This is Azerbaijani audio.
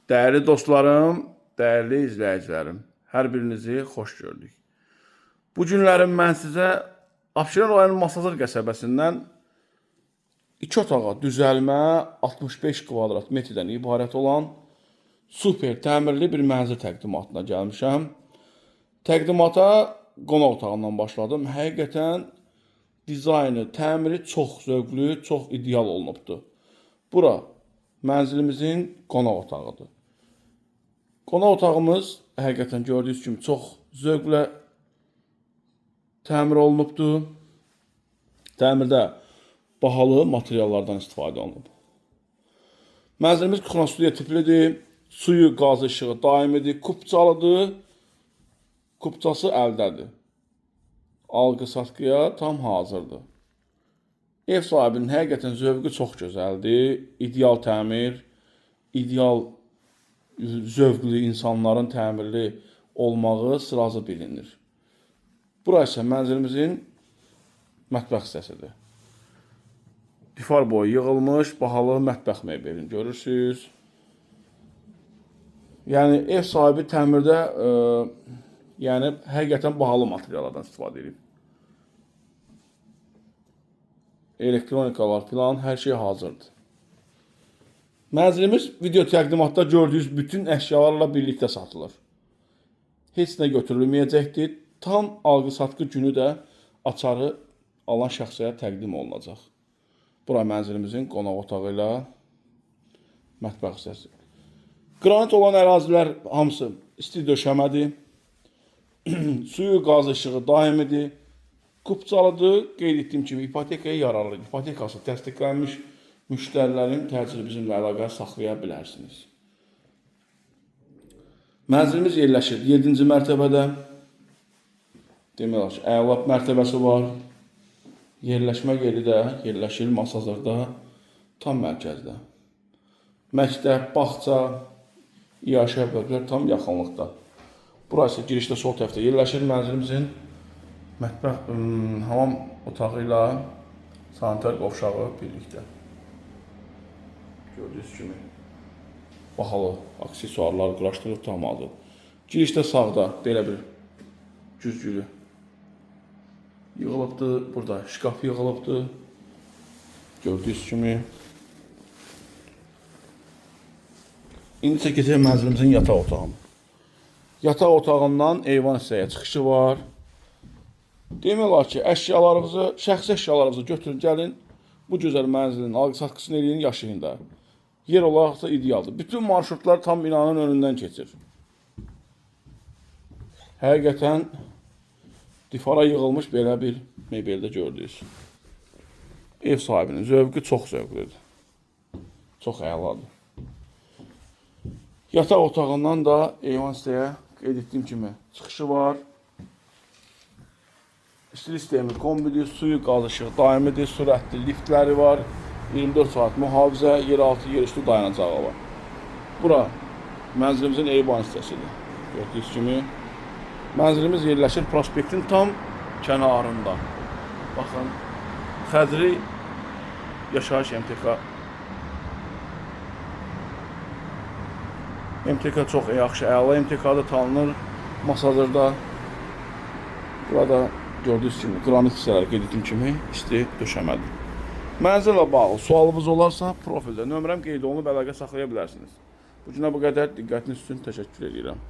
Değerli dostlarım, değerli izləyicilərim, hər birinizi xoş gördük. Bu günlərim mən sizə Abşeron rayonu Masazır qəsəbəsindən 2 otağa düzəlmə 65 kvadrat metrdən ibarət olan super təmirli bir mənzil təqdimatına gəlmişəm. Təqdimata qonaq otağından başladım. Həqiqətən dizaynı, təmiri çox zövqlü, çox ideal olunubdur. Bura mənzilimizin qonaq otağıdır. Qonaq otağımız həqiqətən gördüyünüz kimi çox zövqlə təmir olunubdur. Təmirdə bahalı materiallardan istifadə olunub. Mənzilimiz kuxna-studiya tiplidir. Suyu, qazı, işığı daimidir. Kupçalıdır. Kupçası əldədir. Alqı-satqıya tam hazırdır. Ev sahibinin həqiqətən zövqü çox gözəldir. İdeal təmir, ideal zövqlü insanların təmirli olmağı sırazı bilinir. Bura isə mənzilimizin mətbəx hissəsidir. Difar boyu yığılmış bahalı mətbəx mebelini görürsünüz. Yəni ev sahibi təmirdə həqiqətən bahalı materiallardan istifadə edib. Elektronikalar filan hər şey hazırdır. Mənzilimiz video təqdimatda gördüyünüz bütün əşyalarla birlikdə satılır. Heç nə götürülməyəcəkdir. Tam alqı-satqı günü də açarı alan şəxsiyə təqdim olunacaq. Bura mənzilimizin qonaq otağı ilə mətbəx hissəsi. Qranit olan ərazilər hamısı isti döşəmədir. Suyu, qazı, işığı daimidir. Kupçalıdır. Qeyd etdiyim kimi ipotekaya yararlıdır. İpotekası təsdiqlənmiş müştərilərin təcili bizimlə əlaqə saxlaya bilərsiniz. Mənzilimiz yerləşir 7-ci mərtəbədə. Demək olar ki, əla mərtəbəsi var. Yerləşmə yeri də yerləşir Masazırda, tam mərkəzdə. Məktəb, bağça, iaşə bölgələr tam yaxınlıqda. Burası girişdə sol tərəfdə yerləşir mənzilimizin mətbəx, hamam otağı ilə sanitar qovşağı birlikdə. Gördüyünüz kimi bahalı aksesuarlar quraşdırıb tam hazır. Girişdə sağda belə bir güzgülü yığılıbdır. Burada şkaf yığılıbdır. Gördüyünüz kimi. İndi isə keçək mənzilimizin yataq otağına. Yataq otağından eyvan hissəyə çıxışı var. Demək olar ki, şəxsi əşyalarınızı götürün, gəlin. Bu gözəl mənzilin alqı-satqısını eləyin, yaşayın da. Yer olaraq da idealdır. Bütün marşrutlar tam binanın önündən keçir. Həqiqətən difara yığılmış belə bir mebeldə gördünüz. Ev sahibinin zövqü çox zövqlüdür. Çox əladır. Yataq otağından da eyvan hissəyə qeyd etdiyim kimi çıxışı var. İstilik sistemi kombidir, suyu, qaz, işığı daimidir, sürətli liftləri var. 24 saat mühafizə, yeraltı, yerüstü dayanacağı var. Bura mənzilimizin eyvan hissəsidir. Gördüyünüz kimi. Mənzilimiz yerləşir prospektin tam kənarında. Baxın, Xədri yaşayış MTK. MTK çox yaxşı, əla MTK-da tanınır Masazırda. Burada gördüyünüz kimi, qranit hissələri qeyd etdiyim kimi isti döşəmədir. Mənzillə bağlı sualınız olarsa, profildə nömrəm qeyd olunub əlaqə saxlaya bilərsiniz. Bu günə bu qədər, diqqətiniz üçün təşəkkür edirəm.